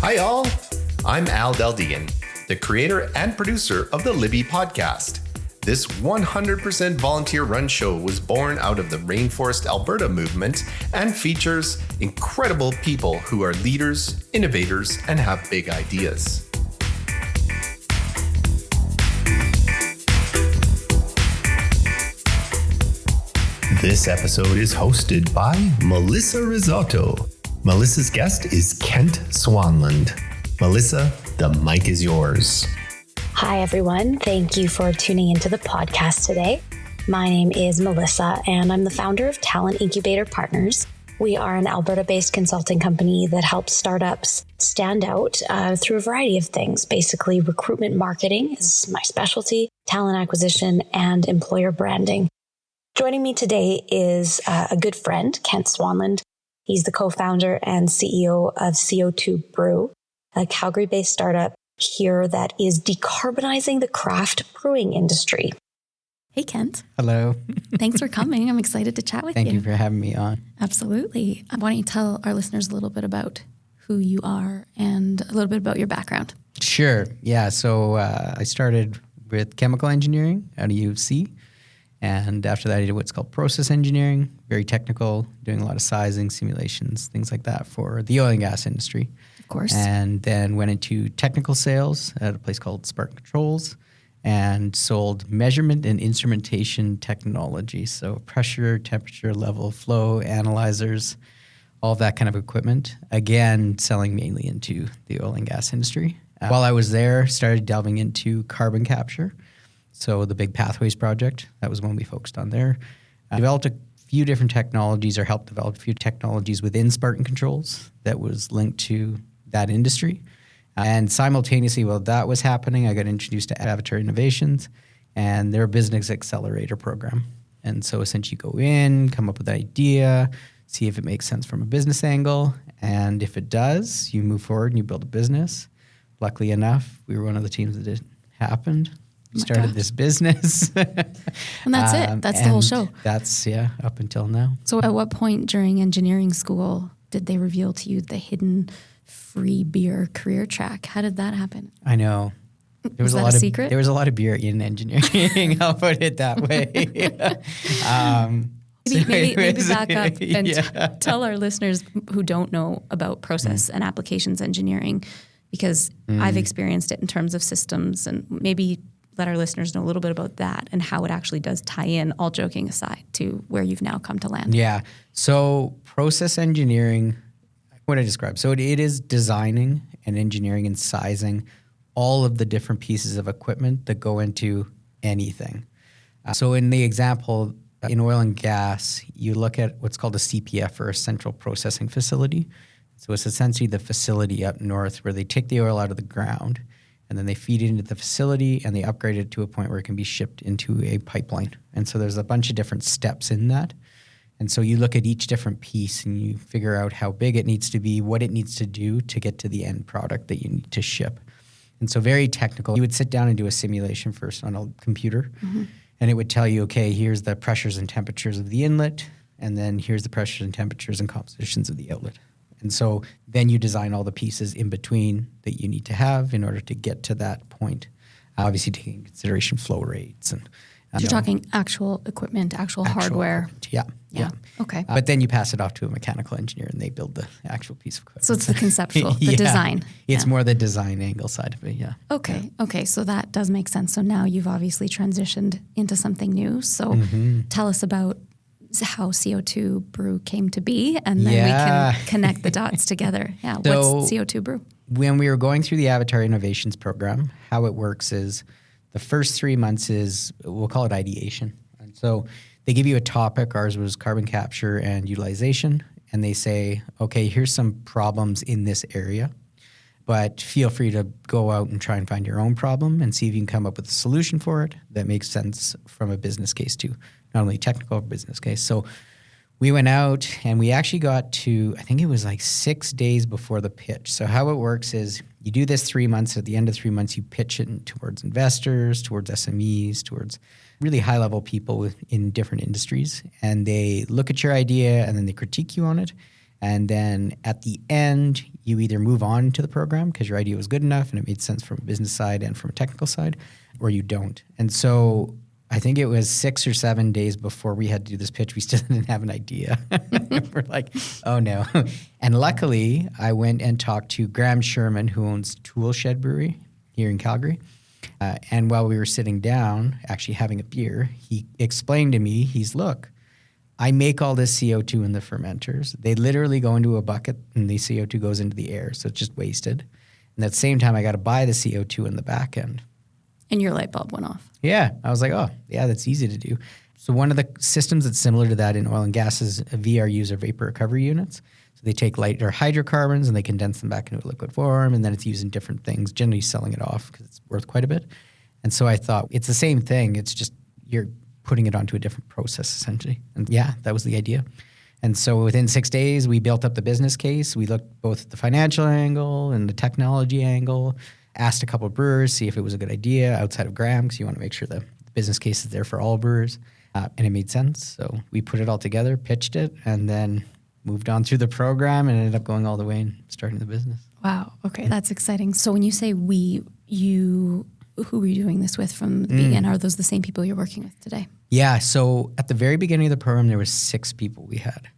Hi, all. I'm Al Deldegan, the creator and producer of the LIBI podcast. This 100% volunteer-run show was born out of the Rainforest Alberta movement and features incredible people who are leaders, innovators, and have big ideas. This episode is hosted by Melissa Rizzuto. Melissa's guest is Kent Swanlund. Melissa, the mic is yours. Hi, everyone. Thank you for tuning into the podcast today. My name is Melissa, and I'm the founder of Talent Incubator Partners. We are an Alberta-based consulting company that helps startups stand out through a variety of things. Basically, recruitment marketing is my specialty, talent acquisition, and employer branding. Joining me today is a good friend, Kent Swanlund. He's the co-founder and CEO of CO2 Brew, a Calgary-based startup here that is decarbonizing the craft brewing industry. Hey, Kent. Hello. Thanks for coming. I'm excited to chat with you. Thank you for having me on. Absolutely. Why don't you tell our listeners a little bit about who you are and a little bit about your background? Sure. Yeah. So I started with chemical engineering out of U of C. And after that, I did what's called process engineering, very technical, doing a lot of sizing, simulations, things like that for the oil and gas industry. Of course. And then went into technical sales at a place called Spartan Controls and sold measurement and instrumentation technology. So pressure, temperature, level, flow, analyzers, all of that kind of equipment. Again, selling mainly into the oil and gas industry. While I was there, started delving into carbon capture. So the Big Pathways project, that was one we focused on there. I developed a few different technologies or helped develop a few technologies within Spartan Controls that was linked to that industry. And simultaneously, while that was happening, I got introduced to Avatar Innovations and their business accelerator program. And so essentially you go in, come up with an idea, see if it makes sense from a business angle. And if it does, you move forward and you build a business. Luckily enough, we were one of the teams that it happened. We started this business. And that's it. That's the whole show. That's, up until now. So at what point during engineering school did they reveal to you the hidden free beer career track? How did that happen? I know. There was that a secret? There was a lot of beer in engineering. I'll put it that way. Maybe back up and tell our listeners who don't know about process and applications engineering, because I've experienced it in terms of systems, and maybe let our listeners know a little bit about that and how it actually does tie in, all joking aside, to where you've now come to land. Yeah. So process engineering, what I described. So it is designing and engineering and sizing all of the different pieces of equipment that go into anything. So in the example, in oil and gas, you look at what's called a CPF, or a central processing facility. So it's essentially the facility up north where they take the oil out of the ground and then they feed it into the facility and they upgrade it to a point where it can be shipped into a pipeline. And so there's a bunch of different steps in that. And so you look at each different piece and you figure out how big it needs to be, what it needs to do to get to the end product that you need to ship. And so very technical. You would sit down and do a simulation first on a computer, and it would tell you, okay, here's the pressures and temperatures of the inlet, and then here's the pressures and temperatures and compositions of the outlet. And so then you design all the pieces in between that you need to have in order to get to that point. Obviously taking into consideration flow rates. And you're talking actual equipment, actual hardware. Equipment. Yeah. Okay. But then you pass it off to a mechanical engineer and they build the actual piece of equipment. So it's the conceptual, the design. It's more the design angle side of it, yeah. Okay. So that does make sense. So now you've obviously transitioned into something new. So tell us about how CO2 Brew came to be, and then we can connect the dots together. Yeah, so what's CO2 Brew? When we were going through the Avatar Innovations program, how it works is the first 3 months is, we'll call it ideation. And so they give you a topic. Ours was carbon capture and utilization. And they say, okay, here's some problems in this area, but feel free to go out and try and find your own problem and see if you can come up with a solution for it that makes sense from a business case too. Not only technical, business case. So we went out and we actually got to, I think it was like 6 days before the pitch. So how it works is you do this 3 months. At the end of 3 months, you pitch it towards investors, towards SMEs, towards really high-level people in different industries. And they look at your idea and then they critique you on it. And then at the end, you either move on to the program because your idea was good enough and it made sense from a business side and from a technical side, or you don't. And so I think it was 6 or 7 days before we had to do this pitch, we still didn't have an idea. We're like, oh no. And luckily, I went and talked to Graham Sherman, who owns Tool Shed Brewery here in Calgary. And while we were sitting down, actually having a beer, he explained to me, look, I make all this CO2 in the fermenters. They literally go into a bucket and the CO2 goes into the air, so it's just wasted. And at the same time, I got to buy the CO2 in the back end. And your light bulb went off. Yeah. I was like, oh, yeah, that's easy to do. So one of the systems that's similar to that in oil and gas is VRUs, or vapor recovery units. So they take lighter hydrocarbons and they condense them back into a liquid form, and then it's used in different things, generally selling it off because it's worth quite a bit. And so I thought it's the same thing. It's just you're putting it onto a different process, essentially. And yeah, that was the idea. And so within 6 days, we built up the business case. We looked both at the financial angle and the technology angle, asked a couple of brewers, see if it was a good idea outside of Graham, because you want to make sure the business case is there for all brewers. And it made sense. So we put it all together, pitched it, and then moved on through the program and ended up going all the way and starting the business. Wow. Okay. That's exciting. So when you say who were you doing this with from the beginning? Are those the same people you're working with today? Yeah. So at the very beginning of the program, there was 6 people we had.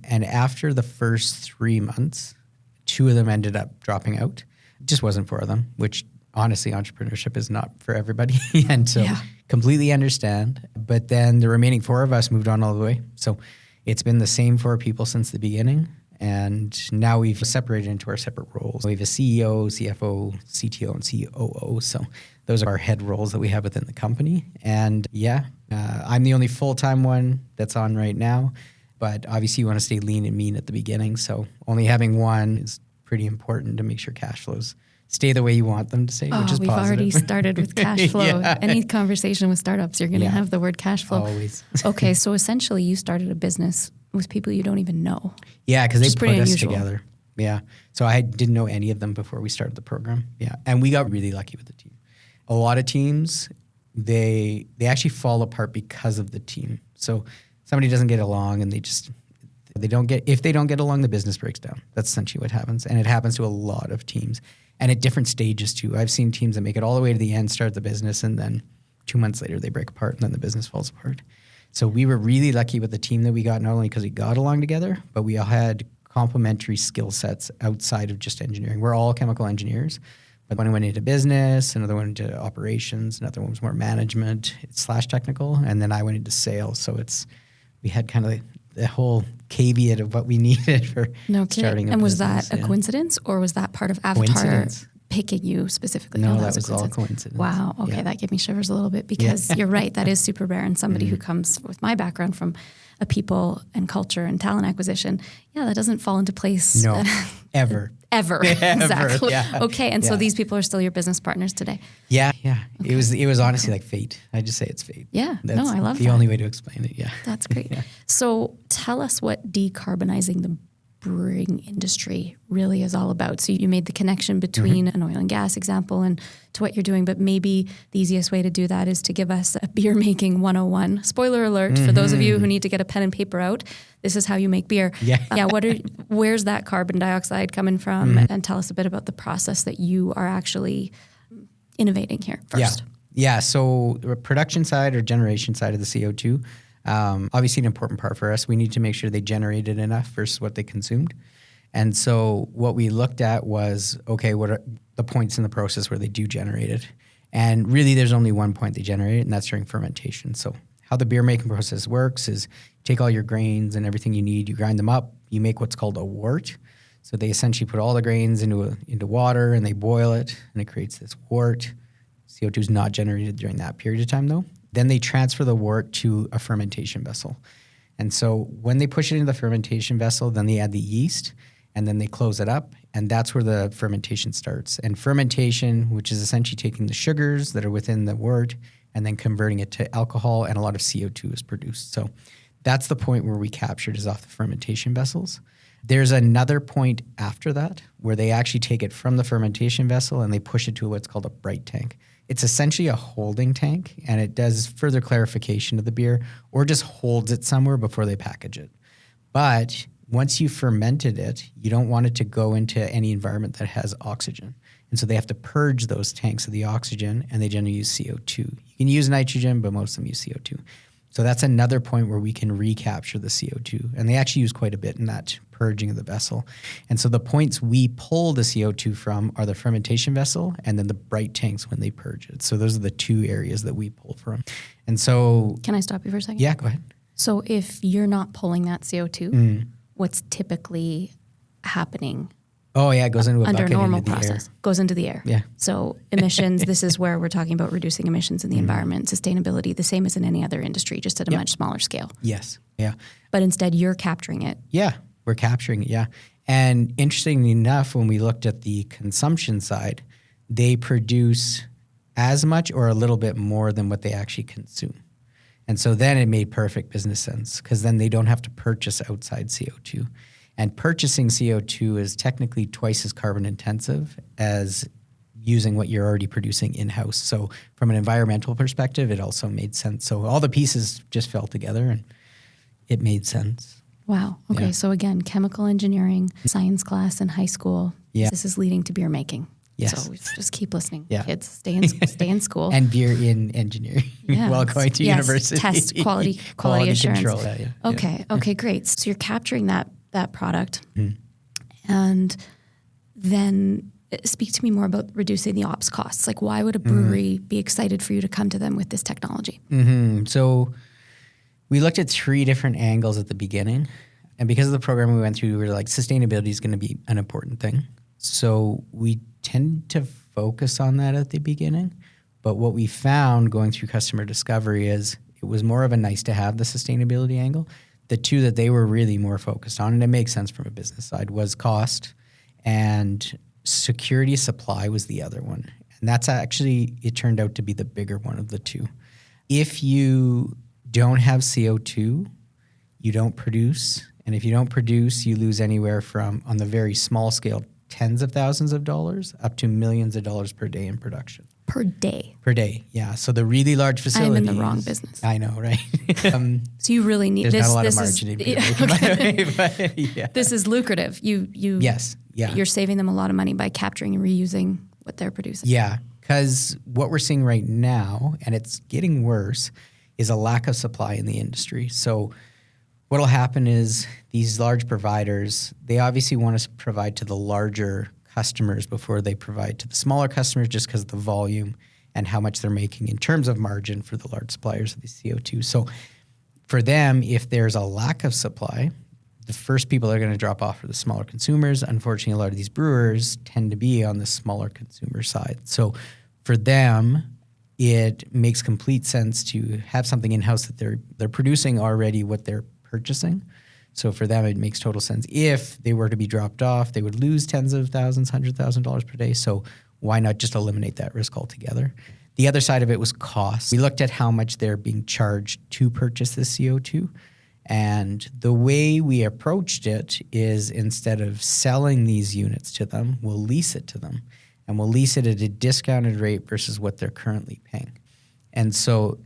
And after the first 3 months, 2 of them ended up dropping out. It just wasn't for them, which honestly, entrepreneurship is not for everybody. And so completely understand. But then the remaining 4 of us moved on all the way. So it's been the same 4 people since the beginning. And now we've separated into our separate roles. We have a CEO, CFO, CTO, and COO. So those are our head roles that we have within the company. And I'm the only full-time one that's on right now. But obviously you want to stay lean and mean at the beginning. So only having one is pretty important to make sure cash flows stay the way you want them to stay, which is we've positive. Already started with cash flow. Any conversation with startups, you're going to have the word cash flow. Always. Okay, so essentially you started a business with people you don't even know. Yeah, because they put us unusual. together. Yeah. So I didn't know any of them before we started the program. Yeah. And we got really lucky with the team. A lot of teams, they actually fall apart because of the team. So somebody doesn't get along and if they don't get along, the business breaks down. That's essentially what happens. And it happens to a lot of teams. And at different stages too. I've seen teams that make it all the way to the end, start the business, and then 2 months later they break apart and then the business falls apart. So we were really lucky with the team that we got, not only because we got along together, but we all had complementary skill sets outside of just engineering. We're all chemical engineers, but one went into business, another went into operations, another one was more management / technical, and then I went into sales. So we had kind of the whole caveat of what we needed for starting a And was business. that a coincidence, or was that part of Avatar picking you specifically? No, that was all coincidence. Wow. Okay, that gave me shivers a little bit because you're right. That is super rare. And somebody who comes with my background from a people and culture and talent acquisition, that doesn't fall into place. No, ever. Ever. Exactly. Yeah. Okay, and so these people are still your business partners today? Yeah. Okay. It was honestly like fate. I just say it's fate. Yeah. That's I love the only way to explain it. Yeah. That's great. So tell us what decarbonizing the brewing industry really is all about. So you made the connection between an oil and gas example and to what you're doing, but maybe the easiest way to do that is to give us a beer making 101. Spoiler alert for those of you who need to get a pen and paper out. This is how you make beer. Yeah. Where's that carbon dioxide coming from? And tell us a bit about the process that you are actually innovating here first. Yeah. So the production side or generation side of the CO2, obviously an important part for us. We need to make sure they generated enough versus what they consumed. And so what we looked at was, okay, what are the points in the process where they do generate it? And really there's only one point they generate it, and that's during fermentation. So how the beer making process works is take all your grains and everything you need, you grind them up, you make what's called a wort. So they essentially put all the grains into water and they boil it and it creates this wort. CO2 is not generated during that period of time though. Then they transfer the wort to a fermentation vessel. And so when they push it into the fermentation vessel, then they add the yeast and then they close it up. And that's where the fermentation starts. And fermentation, which is essentially taking the sugars that are within the wort and then converting it to alcohol, and a lot of CO2 is produced. So that's the point where we captured is off the fermentation vessels. There's another point after that where they actually take it from the fermentation vessel and they push it to what's called a bright tank. It's essentially a holding tank, and it does further clarification of the beer or just holds it somewhere before they package it. But once you fermented it, you don't want it to go into any environment that has oxygen. And so they have to purge those tanks of the oxygen, and they generally use CO2. You can use nitrogen, but most of them use CO2. So that's another point where we can recapture the CO2. And they actually use quite a bit in that purging of the vessel. And so the points we pull the CO2 from are the fermentation vessel and then the bright tanks when they purge it. So those are the two areas that we pull from. And so... Can I stop you for a second? Yeah, go ahead. So if you're not pulling that CO2, what's typically happening? Oh, yeah, it goes into a under bucket normal into the process, air. goes into the air. Yeah. So emissions, this is where we're talking about reducing emissions in the environment, sustainability, the same as in any other industry, just at a much smaller scale. Yes, yeah. But instead, you're capturing it. Yeah, we're capturing it, yeah. And interestingly enough, when we looked at the consumption side, they produce as much or a little bit more than what they actually consume. And so then it made perfect business sense because then they don't have to purchase outside CO2. And purchasing CO2 is technically twice as carbon intensive as using what you're already producing in-house. So from an environmental perspective, it also made sense. So all the pieces just fell together and it made sense. Wow. Okay. Yeah. So again, chemical engineering, science class in high school. Yeah. This is leading to beer making. Yes. So just keep listening, kids. Stay in school. And beer in engineering while going to university. Test quality assurance. Control, Okay. Okay, great. So you're capturing that product. And then speak to me more about reducing the ops costs. Like why would a brewery be excited for you to come to them with this technology? So we looked at 3 different angles at the beginning. And because of the program we went through, we were like, sustainability is going to be an important thing. So we tend to focus on that at the beginning. But what we found going through customer discovery is it was more of a nice to have the sustainability angle. The 2 that they were really more focused on, and it makes sense from a business side, was cost and security of supply was the other one. And that's actually, it turned out to be the bigger one of the 2. If you don't have CO2, you don't produce. And if you don't produce, you lose anywhere from, on the very small scale, tens of thousands of dollars up to millions of dollars per day in production. Per day? Per day, yeah. So the really large facilities. I'm in the wrong business. I know, right? So you really need there's this. Not a lot this of margin is, in beer making, by the way, but, yeah. This is lucrative. Yes, yeah. You're saving them a lot of money by capturing and reusing what they're producing. Yeah, because what we're seeing right now, and it's getting worse, is a lack of supply in the industry. So what'll happen is these large providers, they obviously want to provide to the larger customers before they provide to the smaller customers just because of the volume and how much they're making in terms of margin for the large suppliers of the CO2. So for them, if there's a lack of supply, the first people that are going to drop off are the smaller consumers. Unfortunately, a lot of these brewers tend to be on the smaller consumer side. So for them, it makes complete sense to have something in-house that they're producing already what they're purchasing. So for them, it makes total sense. If they were to be dropped off, they would lose tens of thousands, $100,000 per day. So why not just eliminate that risk altogether? The other side of it was cost. We looked at how much they're being charged to purchase the CO2. And the way we approached it is instead of selling these units to them, we'll lease it to them. And we'll lease it at a discounted rate versus what they're currently paying. And so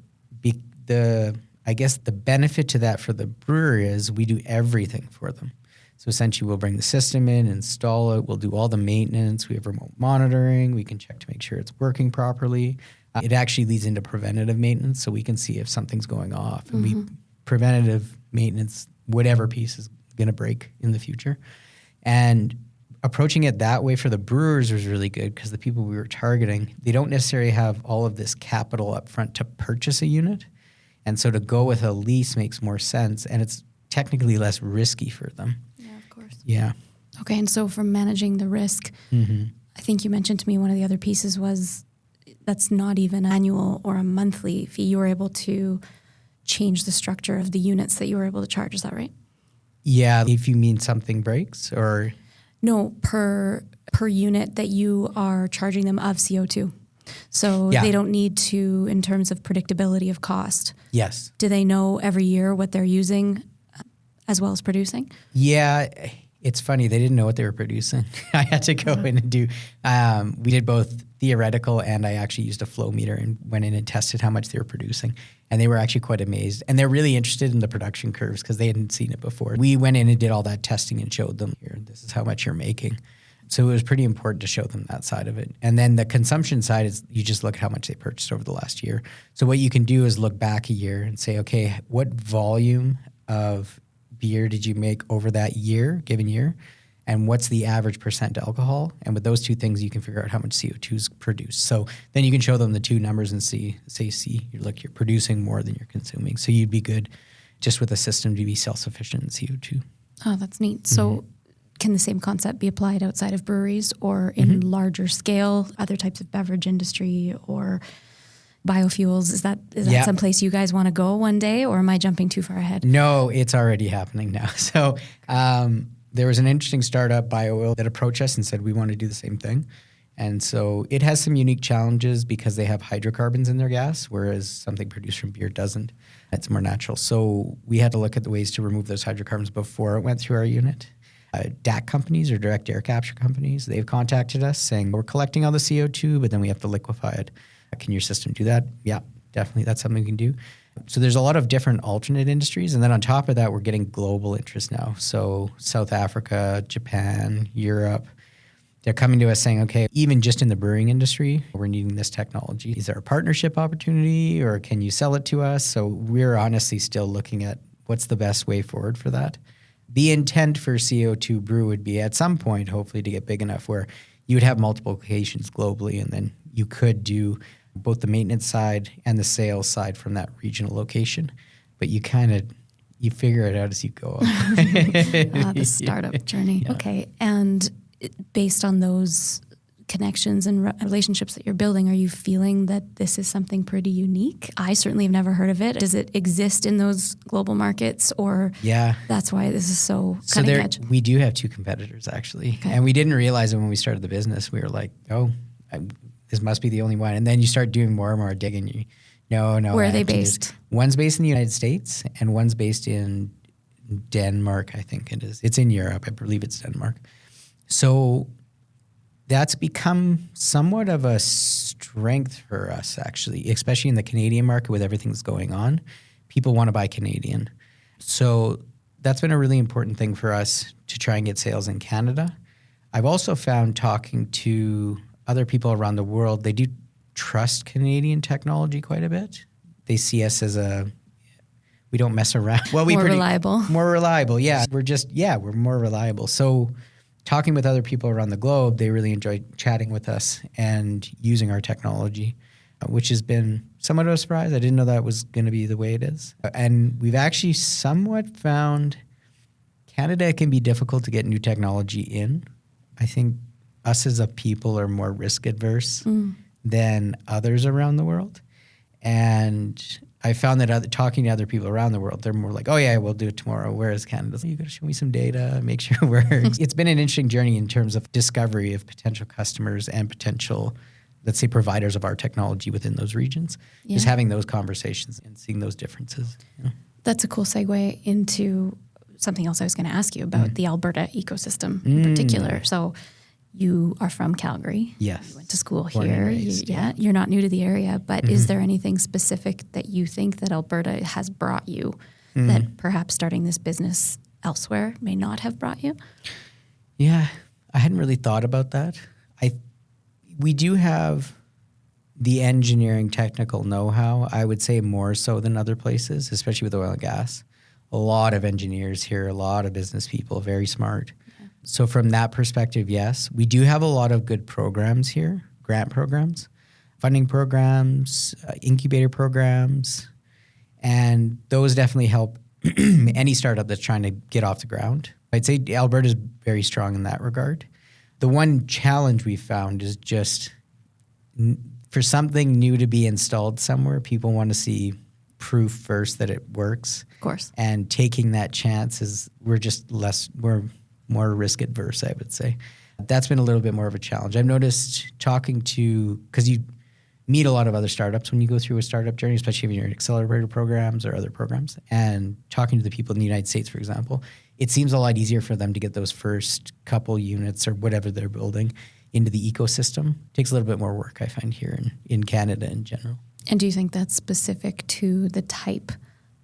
I guess the benefit to that for the brewery is we do everything for them. So essentially we'll bring the system in, install it, we'll do all the maintenance, we have remote monitoring, we can check to make sure it's working properly. It actually leads into preventative maintenance, so we can see if something's going off. And we preventative maintenance, whatever piece is going to break in the future. And approaching it that way for the brewers was really good because the people we were targeting, they don't necessarily have all of this capital up front to purchase a unit. And so to go with a lease makes more sense, and it's technically less risky for them. Yeah, of course. Yeah. Okay, and so for managing the risk, I think you mentioned to me one of the other pieces was that's not even annual or a monthly fee. You were able to change the structure of the units that you were able to charge. Is that right? Yeah, if you mean something breaks or? No, per unit that you are charging them of CO2. So they don't need to, in terms of predictability of cost. Yes. Do they know every year what they're using as well as producing? Yeah, It's funny, they didn't know what they were producing. I had to go in and do, we did both theoretical and I actually used a flow meter and went in and tested how much they were producing. And they were actually quite amazed. And they're really interested in the production curves because they hadn't seen it before. We went in and did all that testing and showed them, here, this is how much you're making. So it was pretty important to show them that side of it. And then the consumption side is you just look at how much they purchased over the last year. So what you can do is look back a year and say, okay, what volume of beer did you make over that given year? And what's the average percent alcohol? And with those two things, you can figure out how much CO2 is produced. So then you can show them the two numbers and see, you're producing more than you're consuming. So you'd be good just with a system to be self-sufficient in CO2. Oh, that's neat. So can the same concept be applied outside of breweries or in larger scale, other types of beverage industry or biofuels? Is that someplace you guys want to go one day, or am I jumping too far ahead? No, it's already happening now. So there was an interesting startup, BioOil, that approached us and said, we want to do the same thing. And so it has some unique challenges because they have hydrocarbons in their gas, whereas something produced from beer doesn't. It's more natural. So we had to look at the ways to remove those hydrocarbons before it went through our unit. DAC companies or direct air capture companies, they've contacted us saying, we're collecting all the CO2, but then we have to liquefy it. Can your system do that? Yeah, definitely. That's something we can do. So there's a lot of different alternate industries. And then on top of that, we're getting global interest now. So South Africa, Japan, Europe, they're coming to us saying, okay, even just in the brewing industry, we're needing this technology. Is there a partnership opportunity or can you sell it to us? So we're honestly still looking at what's the best way forward for that. The intent for CO2 Brew would be at some point, hopefully, to get big enough where you would have multiple locations globally, and then you could do both the maintenance side and the sales side from that regional location. But you figure it out as you go. The startup journey. Yeah. Okay. And based on those connections and relationships that you're building, are you feeling that this is something pretty unique? I certainly have never heard of it. Does it exist in those global markets, or that's why this is so cutting edge? We do have two competitors, actually. Okay. And we didn't realize it when we started the business. We were like, this must be the only one. And then you start doing more and more digging. No. Where are they based? One's based in the United States and one's based in Denmark, I think it is. It's in Europe. I believe it's Denmark. So that's become somewhat of a strength for us, actually, especially in the Canadian market with everything that's going on. People want to buy Canadian. So that's been a really important thing for us to try and get sales in Canada. I've also found talking to other people around the world, they do trust Canadian technology quite a bit. They see us as we don't mess around. Well, reliable. More reliable, yeah. We're more reliable. So talking with other people around the globe, they really enjoy chatting with us and using our technology, which has been somewhat of a surprise. I didn't know that was going to be the way it is. And we've actually somewhat found Canada can be difficult to get new technology in. I think us as a people are more risk adverse than others around the world. And I found that talking to other people around the world, they're more like, oh yeah, we'll do it tomorrow. Whereas Canada's like, you got to show me some data, make sure it works. It's been an interesting journey in terms of discovery of potential customers and potential, let's say, providers of our technology within those regions. Yeah. Just having those conversations and seeing those differences. Yeah. That's a cool segue into something else I was going to ask you about the Alberta ecosystem in particular. So you are from Calgary. Yes. You went to school here. You're not new to the area, but is there anything specific that you think that Alberta has brought you that perhaps starting this business elsewhere may not have brought you? Yeah, I hadn't really thought about that. We do have the engineering technical know-how, I would say more so than other places, especially with oil and gas. A lot of engineers here, a lot of business people, very smart. So from that perspective, yes. We do have a lot of good programs here, grant programs, funding programs, incubator programs, and those definitely help any startup that's trying to get off the ground. I'd say Alberta is very strong in that regard. The one challenge we found is just for something new to be installed somewhere, people want to see proof first that it works. Of course. And taking that chance we're more risk adverse, I would say. That's been a little bit more of a challenge. I've noticed because you meet a lot of other startups when you go through a startup journey, especially if you're in accelerator programs or other programs, and talking to the people in the United States, for example, it seems a lot easier for them to get those first couple units or whatever they're building into the ecosystem. It takes a little bit more work, I find, here in Canada in general. And do you think that's specific to the type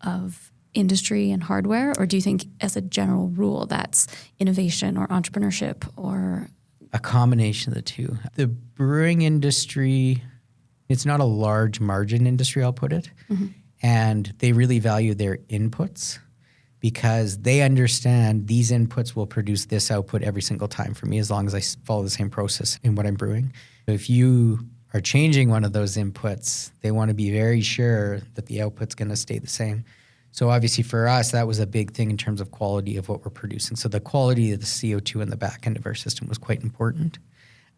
of industry and hardware, or do you think as a general rule that's innovation or entrepreneurship or? A combination of the two. The brewing industry, it's not a large margin industry, I'll put it. Mm-hmm. And they really value their inputs because they understand these inputs will produce this output every single time for me as long as I follow the same process in what I'm brewing. If you are changing one of those inputs, they want to be very sure that the output's going to stay the same. So obviously for us, that was a big thing in terms of quality of what we're producing. So the quality of the CO2 in the back end of our system was quite important.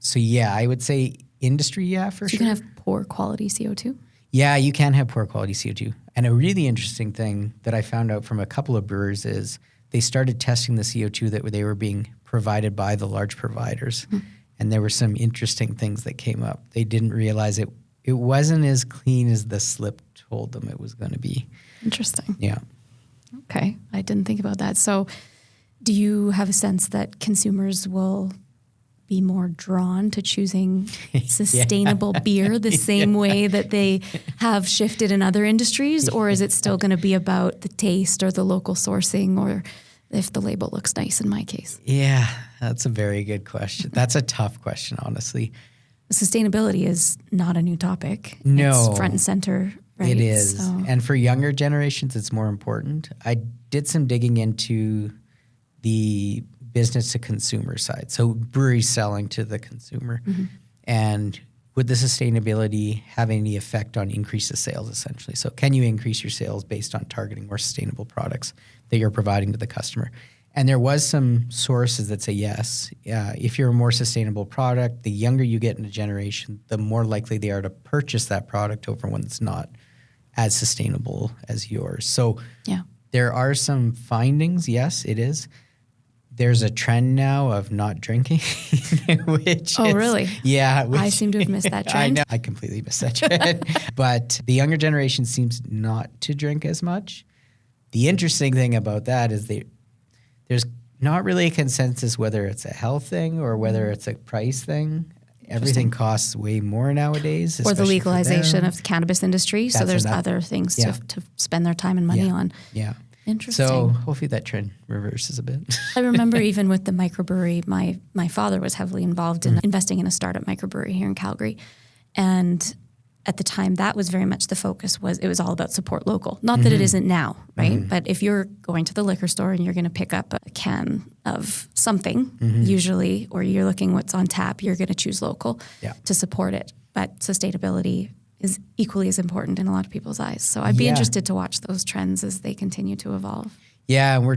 So yeah, I would say industry, yeah, for sure. You can have poor quality CO2? Yeah, you can have poor quality CO2. And a really interesting thing that I found out from a couple of brewers is they started testing the CO2 that they were being provided by the large providers. Mm-hmm. And there were some interesting things that came up. They didn't realize it wasn't as clean as the slip told them it was going to be. Interesting. Yeah. Okay. I didn't think about that. So do you have a sense that consumers will be more drawn to choosing sustainable beer the same way that they have shifted in other industries? Or is it still going to be about the taste or the local sourcing or if the label looks nice in my case? Yeah, that's a very good question. That's a tough question, honestly. Sustainability is not a new topic. No. It's front and center, right? It is. So. And for younger generations, it's more important. I did some digging into the business to consumer side. So breweries selling to the consumer. Mm-hmm. And would the sustainability have any effect on increase of sales, essentially? So can you increase your sales based on targeting more sustainable products that you're providing to the customer? And there was some sources that say yes. If you're a more sustainable product, the younger you get in a generation, the more likely they are to purchase that product over one that's not as sustainable as yours. So there are some findings. Yes, it is. There's a trend now of not drinking, which really? Yeah. I seem to have missed that trend. I know. I completely missed that trend. But the younger generation seems not to drink as much. The interesting thing about that is there's not really a consensus whether it's a health thing or whether it's a price thing. Everything costs way more nowadays. Or the legalization of the cannabis industry. So there's other things to spend their time and money on. Yeah. Interesting. So hopefully that trend reverses a bit. I remember even with the microbrewery, my father was heavily involved in investing in a startup microbrewery here in Calgary. And at the time, that was very much the focus. It was all about support local. Not that it isn't now, right? Mm-hmm. But if you're going to the liquor store and you're going to pick up a can of something, usually, or you're looking what's on tap, you're going to choose local to support it. But sustainability is equally as important in a lot of people's eyes. So I'd be interested to watch those trends as they continue to evolve. Yeah, we're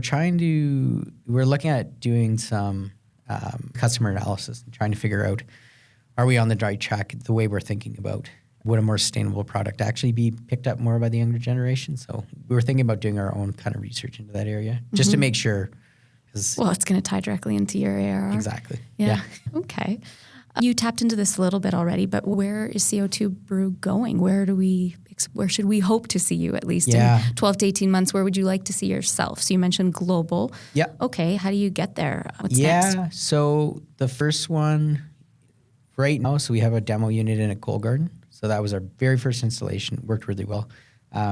looking at doing some customer analysis and trying to figure out, are we on the right track the way we're thinking about would a more sustainable product actually be picked up more by the younger generation? So we were thinking about doing our own kind of research into that area just to make sure. Well, it's going to tie directly into your ARR. Exactly. Yeah. Okay. You tapped into this a little bit already, but where is CO2 Brew going? Where should we hope to see you at least in 12 to 18 months? Where would you like to see yourself? So you mentioned global. Yeah. Okay. How do you get there? What's next? So the first one right now, so we have a demo unit in at Cold Garden. So that was our very first installation. Worked really well.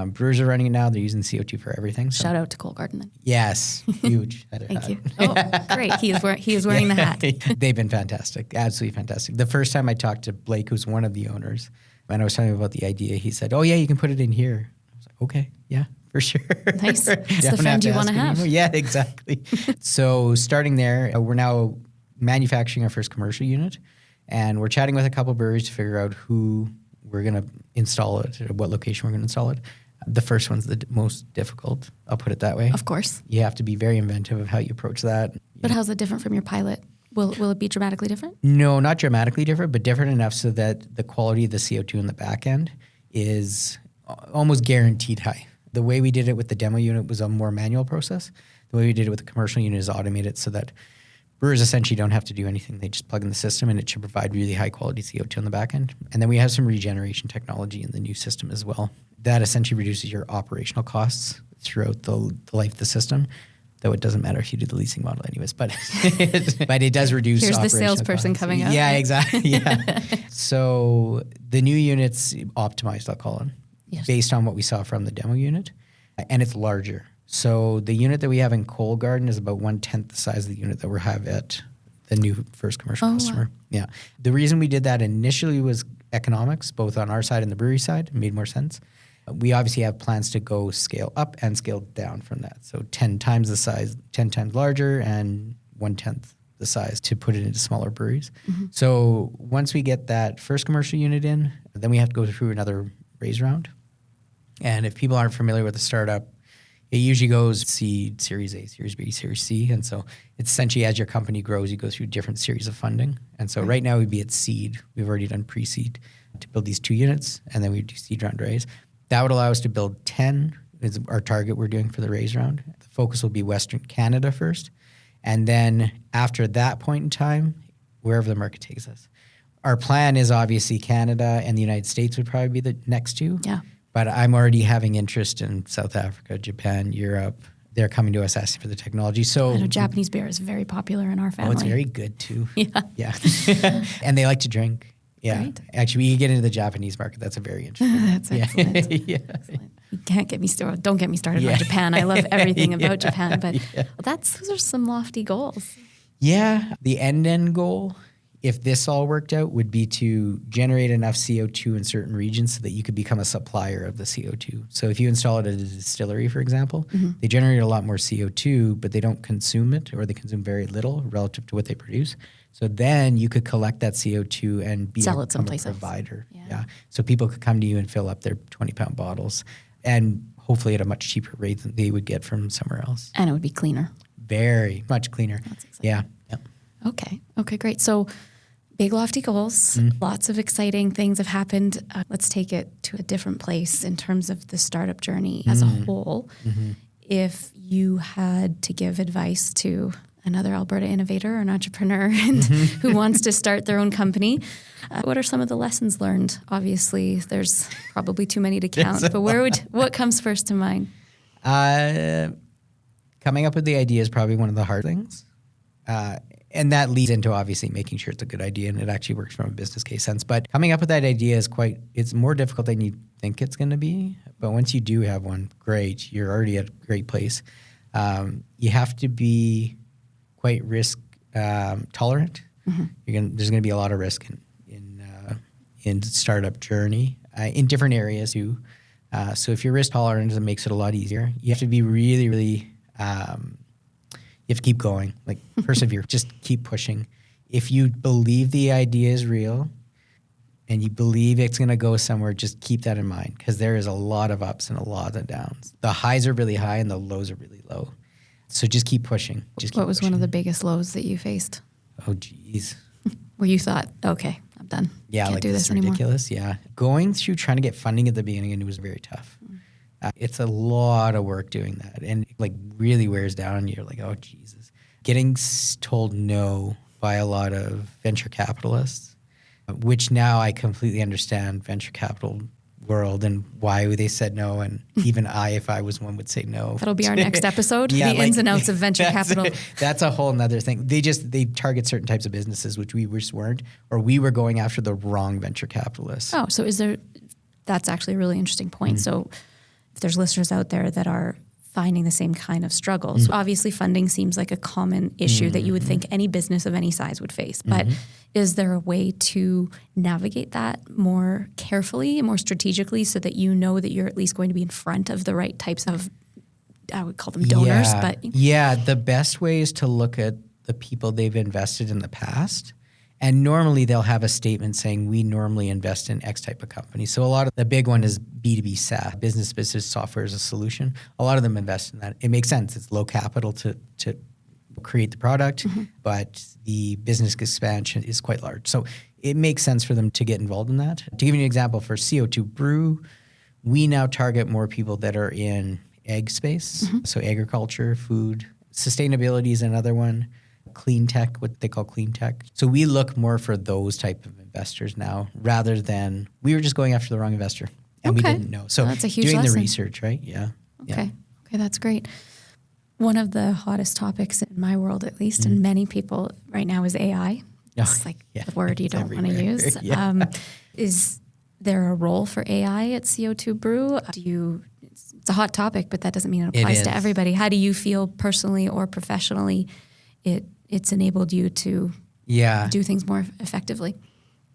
Brewers are running it now. They're using CO2 for everything. So. Shout out to Cold Garden then. Yes, huge. Thank you. Oh, great. He is wearing the hat. They've been fantastic. Absolutely fantastic. The first time I talked to Blake, who's one of the owners, and I was telling him about the idea, he said, "Oh yeah, you can put it in here." I was like, "Okay, yeah, for sure." Nice. It's the friend you want to have. Yeah, exactly. So starting there, we're now manufacturing our first commercial unit, and we're chatting with a couple breweries to figure out who we're going to install it, at what location we're going to install it. The first one's the most difficult, I'll put it that way. Of course. You have to be very inventive of how you approach that. But how's it different from your pilot? Will it be dramatically different? No, not dramatically different, but different enough so that the quality of the CO2 in the back end is almost guaranteed high. The way we did it with the demo unit was a more manual process. The way we did it with the commercial unit is automated so that brewers essentially don't have to do anything. They just plug in the system and it should provide really high quality CO2 on the back end. And then we have some regeneration technology in the new system as well. That essentially reduces your operational costs throughout the life of the system. though it doesn't matter if you do the leasing model anyways, but but it does reduce. Here's the operational salesperson costs. coming up. Yeah, exactly. Yeah. So the new unit's optimized, I'll call it, based on what we saw from the demo unit, and it's larger. So the unit that we have in Cole Garden is about 1/10 the size of the unit that we have at the new first commercial customer. Wow. Yeah. The reason we did that initially was economics, both on our side and the brewery side. It made more sense. We obviously have plans to go scale up and scale down from that. So 10 times the size, 10 times larger, and 1/10 the size to put it into smaller breweries. Mm-hmm. So once we get that first commercial unit in, then we have to go through another raise round. And if people aren't familiar with a startup, it usually goes seed, Series A, Series B, Series C. And so it's essentially as your company grows, you go through different series of funding. And so right now we'd be at seed. We've already done pre-seed to build these 2 units, and then we do seed round raise. That would allow us to build 10 is our target we're doing for the raise round. The focus will be Western Canada first. And then after that point in time, wherever the market takes us. Our plan is obviously Canada and the United States would probably be the next 2. Yeah. But I'm already having interest in South Africa, Japan, Europe. They're coming to us asking for the technology. So I know Japanese beer is very popular in our family. Oh, it's very good too. Yeah. Yeah. And they like to drink. Yeah. Right. Actually, we get into the Japanese market. That's a very interesting one. That's excellent. Yeah. Excellent. You can't get me started. Don't get me started on Japan. I love everything about Japan, but those are some lofty goals. Yeah. The end goal, if this all worked out, would be to generate enough CO2 in certain regions so that you could become a supplier of the CO2. So if you install it at a distillery, for example, they generate a lot more CO2, but they don't consume it, or they consume very little relative to what they produce. So then you could collect that CO2 and be a provider. Yeah. So people could come to you and fill up their 20-pound bottles, and hopefully at a much cheaper rate than they would get from somewhere else. And it would be cleaner. Very much cleaner. That's exciting. Yeah. Okay, great. So big lofty goals, lots of exciting things have happened. Let's take it to a different place in terms of the startup journey as a whole. If you had to give advice to another Alberta innovator or an entrepreneur who wants to start their own company, what are some of the lessons learned? Obviously, there's probably too many to count, but what comes first to mind? Coming up with the idea is probably one of the hard things. And that leads into obviously making sure it's a good idea and it actually works from a business case sense. But coming up with that idea it's more difficult than you think it's going to be. But once you do have one, great, you're already at a great place. You have to be quite risk tolerant. There's going to be a lot of risk in startup journey in different areas too. So if you're risk tolerant, it makes it a lot easier. You have to be really, really you have to keep going, like persevere, just keep pushing. If you believe the idea is real and you believe it's going to go somewhere, just keep that in mind, because there is a lot of ups and a lot of downs. The highs are really high and the lows are really low. So just keep pushing. What was one of the biggest lows that you faced? Oh, geez. Where you thought, okay, I'm done. Yeah, Can't like do this is anymore. ridiculous. Yeah. Going through trying to get funding at the beginning, and it was very tough. It's a lot of work doing that, and like really wears down on you. You're like, oh, Jesus. Getting told no by a lot of venture capitalists, which now I completely understand venture capital world and why they said no. And even if I was one, would say no. That'll be our next episode, the ins and outs of venture capital. That's a whole nother thing. They target certain types of businesses, which we just weren't, or we were going after the wrong venture capitalists. Oh, so that's actually a really interesting point. So if there's listeners out there that are finding the same kind of struggles, obviously funding seems like a common issue that you would think any business of any size would face. But is there a way to navigate that more carefully, more strategically, so that you know that you're at least going to be in front of the right types of, I would call them donors? Yeah, the best way is to look at the people they've invested in the past. And normally they'll have a statement saying, we normally invest in X type of company. So a lot of the big one is B2B SaaS, business software as a solution. A lot of them invest in that. It makes sense. It's low capital to create the product, but the business expansion is quite large. So it makes sense for them to get involved in that. To give you an example, for CO2 Brew, we now target more people that are in ag space. So agriculture, food, sustainability is another one. Clean tech, what they call clean tech. So we look more for those type of investors now, rather than we were just going after the wrong investor and we didn't know. So that's a huge doing lesson. The research, right? Yeah. Okay, that's great. One of the hottest topics in my world, at least, and many people right now, is AI. It's like the word you don't want to use. Is there a role for AI at CO2 Brew? It's a hot topic, but that doesn't mean it applies to everybody. How do you feel personally or professionally it's enabled you to do things more effectively?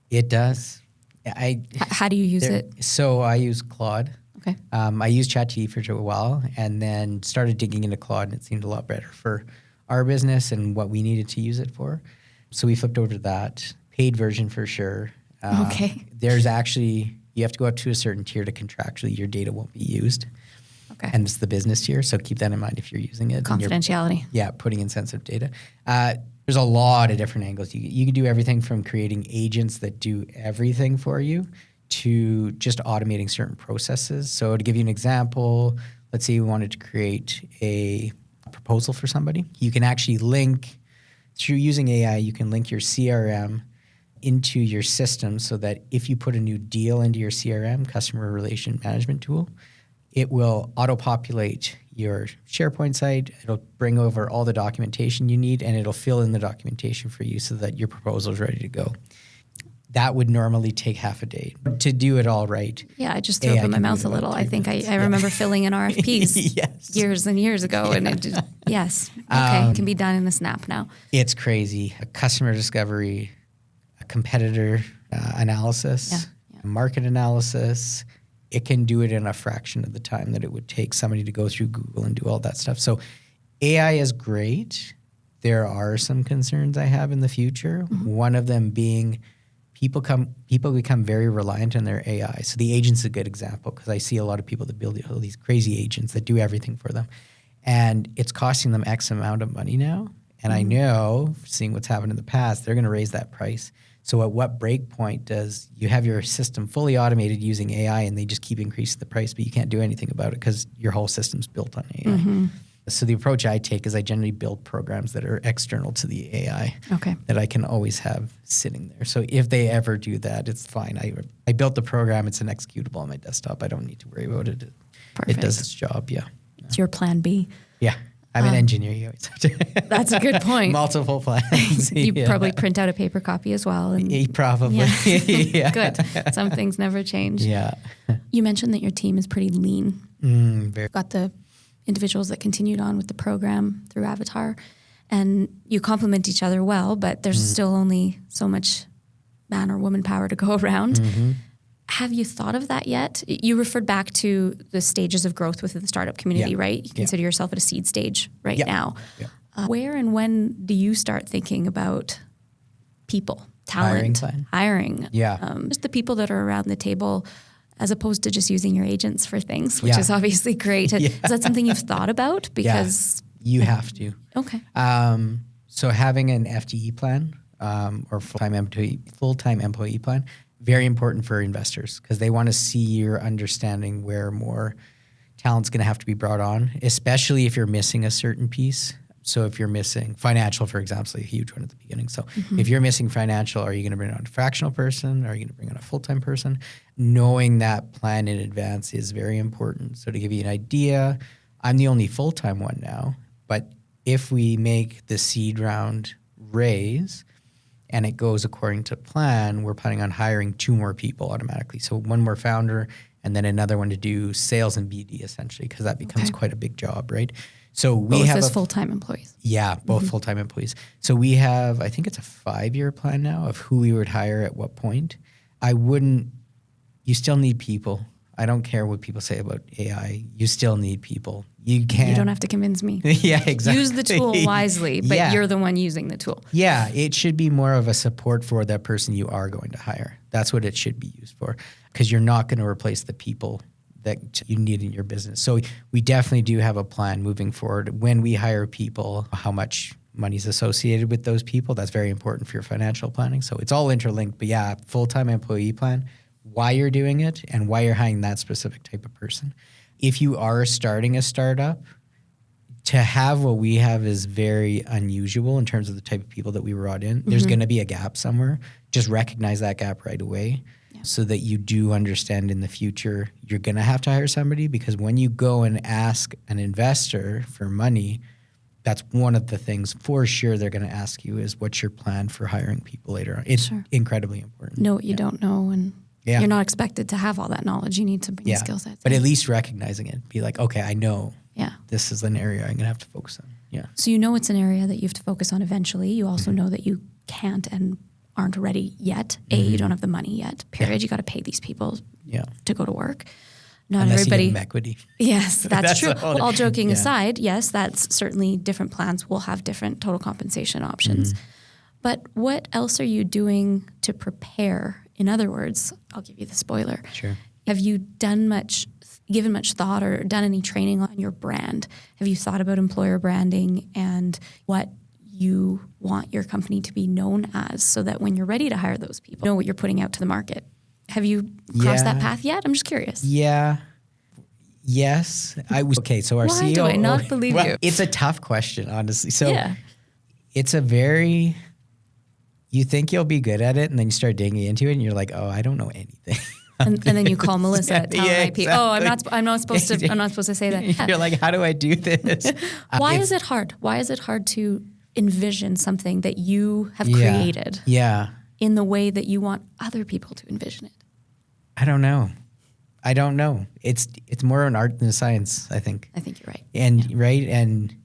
It does. How do you use it? So I use Claude. Okay. I used ChatGPT for a while and then started digging into Claude, and it seemed a lot better for our business and what we needed to use it for. So we flipped over to that. Paid version for sure. Okay. There's actually, you have to go up to a certain tier to contractually your data won't be used. Okay. And it's the business tier, so keep that in mind if you're using it. Confidentiality. Putting in sensitive data. There's a lot of different angles. You can do everything from creating agents that do everything for you to just automating certain processes. So to give you an example, let's say you wanted to create a proposal for somebody. You can actually link, through using AI, you can link your CRM into your system so that if you put a new deal into your CRM, customer relation management tool, it will auto-populate your SharePoint site. It'll bring over all the documentation you need, and it'll fill in the documentation for you so that your proposal is ready to go. That would normally take half a day to do it all right. Yeah, I just threw up in my mouth a little. I think I remember filling in RFPs years and years ago. And it just, it can be done in a snap now. It's crazy. A customer discovery, a competitor analysis, market analysis. It can do it in a fraction of the time that it would take somebody to go through Google and do all that stuff. So AI is great. There are some concerns I have in the future. One of them being people become very reliant on their AI. So the agent's a good example because I see a lot of people that build all these crazy agents that do everything for them. And it's costing them X amount of money now. And I know, seeing what's happened in the past, they're going to raise that price. So at what break point does you have your system fully automated using AI and they just keep increasing the price, but you can't do anything about it because your whole system's built on AI? So the approach I take is I generally build programs that are external to the AI that I can always have sitting there. So if they ever do that, it's fine. I built the program. It's an executable on my desktop. I don't need to worry about it. It does its job, It's your plan B. Yeah. I'm an engineer. You always have to. That's a good point. Multiple plans. You probably print out a paper copy as well. And probably. Good. Some things never change. Yeah. You mentioned that your team is pretty lean. Got the individuals that continued on with the program through Avatar, and you complement each other well, but there's still only so much man or woman power to go around. Have you thought of that yet? You referred back to the stages of growth within the startup community, right? You consider yourself at a seed stage right now. Where and when do you start thinking about people, talent, hiring? Just the people that are around the table, as opposed to just using your agents for things, which is obviously great. Is that something you've thought about? Because you have to. Okay. So having an FTE plan or full-time employee plan, very important for investors because they want to see your understanding where more talent's going to have to be brought on, especially if you're missing a certain piece. So if you're missing financial, for example, a huge one at the beginning. So if you're missing financial, are you going to bring on a fractional person? Are you going to bring on a full-time person? Knowing that plan in advance is very important. So to give you an idea, I'm the only full-time one now, but if we make the seed round raise and it goes according to plan, we're planning on hiring 2 more people automatically. So 1 more founder and then another one to do sales and BD essentially, because that becomes quite a big job, right? So we have full-time employees. Yeah, both full-time employees. So we have, I think it's a 5-year plan now of who we would hire at what point. You still need people. I don't care what people say about AI. You still need people. You don't have to convince me. Yeah, exactly. Use the tool wisely, but you're the one using the tool. Yeah, it should be more of a support for that person you are going to hire. That's what it should be used for, because you're not going to replace the people that you need in your business. So we definitely do have a plan moving forward. When we hire people, how much money is associated with those people, that's very important for your financial planning. So it's all interlinked, but yeah, full-time employee plan, why you're doing it and why you're hiring that specific type of person. If you are starting a startup, to have what we have is very unusual in terms of the type of people that we brought in. There's going to be a gap somewhere. Just recognize that gap right away. so that you do understand in the future you're going to have to hire somebody, because when you go and ask an investor for money, that's one of the things for sure they're going to ask you is what's your plan for hiring people later on. It's incredibly important. Know what you don't know, and you're not expected to have all that knowledge. You need to bring skill sets. But at least recognizing it, be like, okay, I know this is an area I'm going to have to focus on. Yeah. So you know it's an area that you have to focus on eventually. You also know that you can't and aren't ready yet. You don't have the money yet, period. You got to pay these people to go to work. Not Unless everybody. You give them equity. Yes, that's true. All joking aside, yes, that's certainly different plans will have different total compensation options. But what else are you doing to prepare? In other words, I'll give you the spoiler. Sure. Have you given much thought or done any training on your brand? Have you thought about employer branding and what you want your company to be known as, so that when you're ready to hire those people, you know what you're putting out to the market? Have you crossed that path yet? I'm just curious. Yeah. Yes. I was okay. So our Why CEO. do I not believe you? It's a tough question, honestly. So it's a very. You think you'll be good at it, and then you start digging into it, and you're like, "Oh, I don't know anything." And then you call Melissa at Talent IP. Exactly. Oh, I'm not supposed to say that. You're like, "How do I do this?" Why is it hard? Why is it hard to envision something that you have created? Yeah. In the way that you want other people to envision it? I don't know. It's more an art than a science, I think. I think you're right. And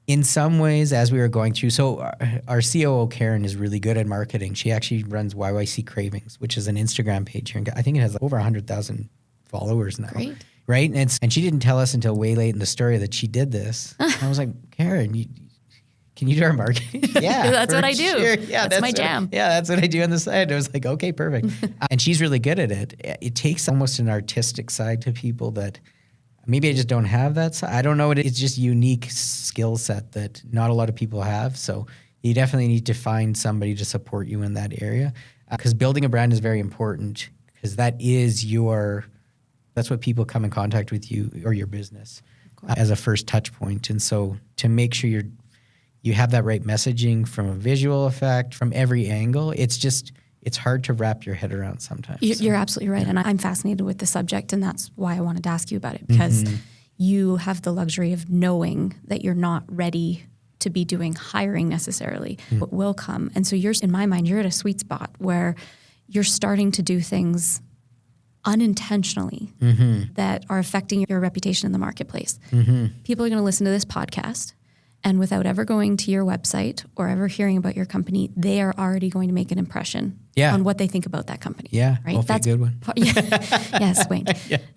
in some ways, as we were going through, so our COO, Karen, is really good at marketing. She actually runs YYC Cravings, which is an Instagram page here. I think it has over 100,000 followers now. Great. Right? And she didn't tell us until way late in the story that she did this. And I was like, Karen, can you do our marketing? Yeah. That's what I do. Sure. Yeah, that's my jam. That's what I do on the side. I was like, okay, perfect. And she's really good at it. It takes almost an artistic side to people that maybe I just don't have that side. I don't know. It's just unique skill set that not a lot of people have. So you definitely need to find somebody to support you in that area. Because building a brand is very important, because that is that's what people come in contact with you or your business as a first touch point. And so to make sure you have that right messaging from a visual effect, from every angle, it's hard to wrap your head around sometimes. You're absolutely right. And I'm fascinated with the subject, and that's why I wanted to ask you about it, because you have the luxury of knowing that you're not ready to be doing hiring necessarily. What will come. And so in my mind, you're at a sweet spot where you're starting to do things unintentionally that are affecting your reputation in the marketplace. People are going to listen to this podcast, and without ever going to your website or ever hearing about your company, they are already going to make an impression on what they think about that company. Yeah, right. That's a good one. Yes, Wayne.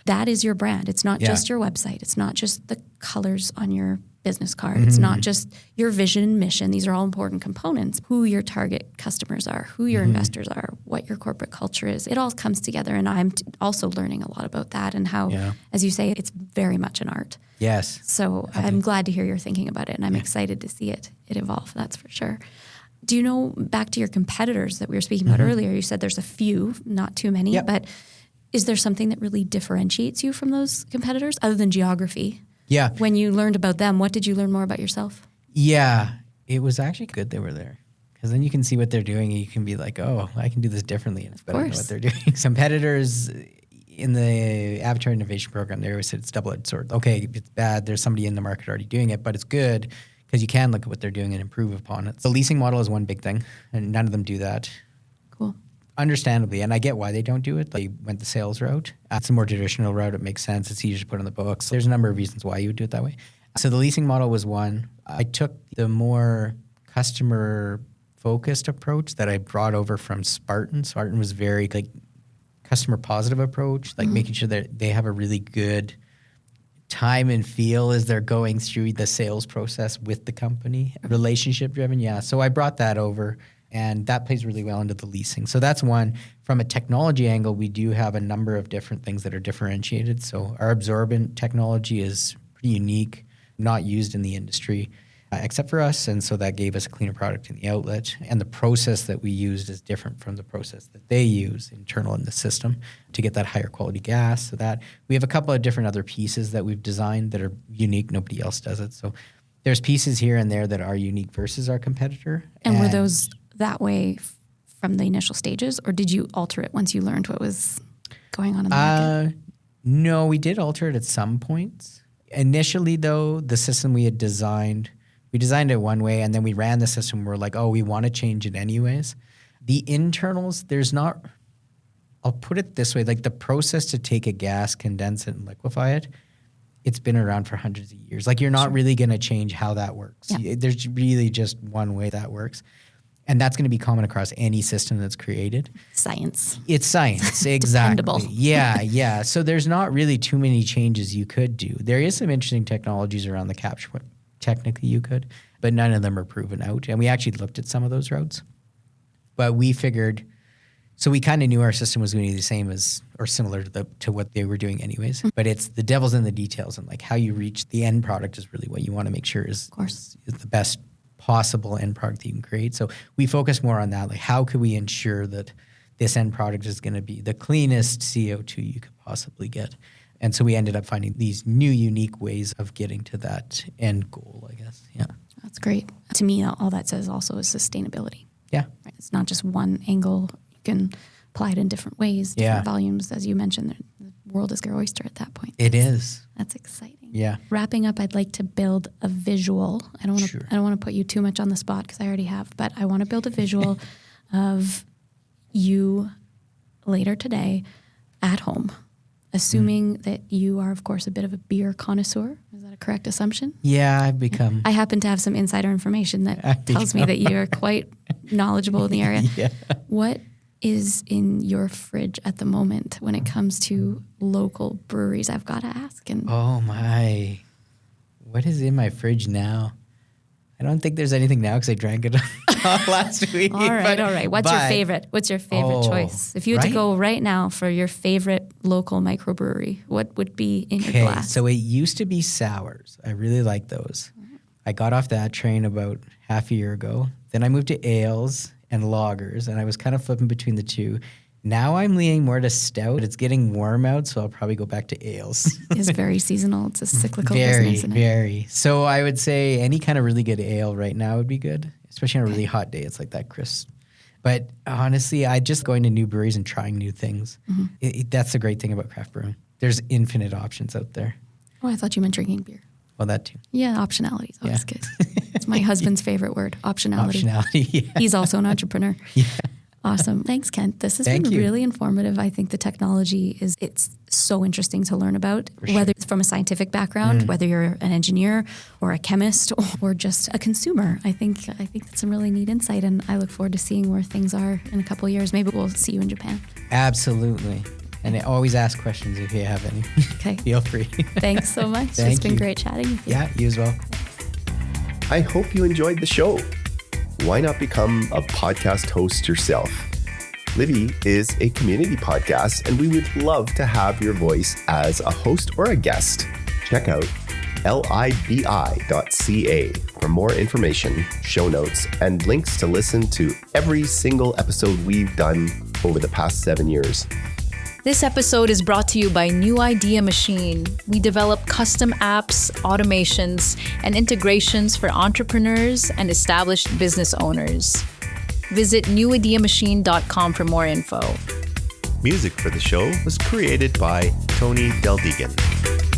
That is your brand. It's not just your website. It's not just the colors on your business card. It's not just your vision and mission. These are all important components. Who your target customers are, who your investors are, what your corporate culture is. It all comes together, and I'm also learning a lot about that and how, as you say, it's very much an art. Yes. So I'm glad to hear you're thinking about it, and I'm excited to see it evolve, that's for sure. Do you know, back to your competitors that we were speaking about earlier, you said there's a few, not too many, but is there something that really differentiates you from those competitors other than geography? Yeah. When you learned about them, what did you learn more about yourself? Yeah, it was actually good they were there, because then you can see what they're doing and you can be like, oh, I can do this differently, and it's better than what they're doing. Competitors in the Avatar Innovation Program, they always said it's double-edged sword. Okay, it's bad. There's somebody in the market already doing it, but it's good because you can look at what they're doing and improve upon it. The leasing model is one big thing, and none of them do that. Cool. Understandably, and I get why they don't do it. They went the sales route. It's a more traditional route. It makes sense. It's easier to put on the books. There's a number of reasons why you would do it that way. So the leasing model was one. I took the more customer-focused approach that I brought over from Spartan. Spartan was very customer-positive approach, making sure that they have a really good time and feel as they're going through the sales process with the company. Relationship-driven, yeah. So I brought that over. And that plays really well into the leasing. So that's one. From a technology angle, we do have a number of different things that are differentiated. So our absorbent technology is pretty unique, not used in the industry except for us. And so that gave us a cleaner product in the outlet. And the process that we used is different from the process that they use internal in the system to get that higher quality gas. So that we have a couple of different other pieces that we've designed that are unique. Nobody else does it. So there's pieces here and there that are unique versus our competitor. And were those that way from the initial stages, or did you alter it once you learned what was going on in the market? No, we did alter it at some points. Initially, though, the system we designed it one way, and then we ran the system. We're like, oh, we want to change it anyways. The internals, I'll put it this way, like the process to take a gas, condense it, and liquefy it, it's been around for hundreds of years. Like you're not really going to change how that works. Yeah. There's really just one way that works. And that's going to be common across any system that's created. Science. It's science, exactly. Dependable. Yeah. So there's not really too many changes you could do. There is some interesting technologies around the capture point. Technically you could, but none of them are proven out. And we actually looked at some of those routes. But we figured, so we kind of knew our system was going to be the same as, or similar to what they were doing anyways. Mm-hmm. But it's the devil's in the details, and like how you reach the end product is really what you want to make sure is the best possible end product that you can create. So we focus more on that. Like how could we ensure that this end product is going to be the cleanest CO2 you could possibly get? And so we ended up finding these new, unique ways of getting to that end goal, I guess. Yeah. That's great. To me, all that says also is sustainability. Yeah. Right? It's not just one angle. You can apply it in different ways, different volumes. As you mentioned, the world is your oyster at that point. It is. That's exciting. Yeah. Wrapping up, I'd like to build a visual. I don't want to put you too much on the spot because I already have, but I want to build a visual of you later today at home, assuming that you are, of course, a bit of a beer connoisseur. Is that a correct assumption? Yeah, I've become. I happen to have some insider information that tells me that you're quite knowledgeable in the area. Yeah. What is in your fridge at the moment when it comes to local breweries? I've got to ask. Oh my, what is in my fridge now? I don't think there's anything now because I drank it last week. All right. What's your favorite? What's your favorite choice? If you had to go right now for your favorite local microbrewery, what would be in your glass? So it used to be sours. I really like those. I got off that train about half a year ago. Then I moved to ales and lagers, and I was kind of flipping between the two. Now I'm leaning more to stout. It's getting warm out, so I'll probably go back to ales. It's very seasonal. It's a cyclical business, isn't it? Very. So I would say any kind of really good ale right now would be good, especially on a really hot day. It's like that crisp. But honestly, I just going to new breweries and trying new things. Mm-hmm. That's the great thing about craft brewing. There's infinite options out there. Oh, I thought you meant drinking beer. Well, that too. Yeah, optionality is always good. It's my husband's favorite word, optionality. Optionality, yeah. He's also an entrepreneur. Yeah. Awesome. Thanks, Kent. This has been really informative. I think the technology it's so interesting to learn about, whether it's from a scientific background, whether you're an engineer or a chemist or just a consumer. I think that's some really neat insight, and I look forward to seeing where things are in a couple of years. Maybe we'll see you in Japan. Absolutely. And always ask questions if you have any. Okay. Feel free. Thanks so much. It's been great chatting with you. Yeah, you as well. I hope you enjoyed the show. Why not become a podcast host yourself? LIBI is a community podcast, and we would love to have your voice as a host or a guest. Check out libi.ca for more information, show notes, and links to listen to every single episode we've done over the past 7 years. This episode is brought to you by New Idea Machine. We develop custom apps, automations, and integrations for entrepreneurs and established business owners. Visit newideamachine.com for more info. Music for the show was created by Tony Deldegan.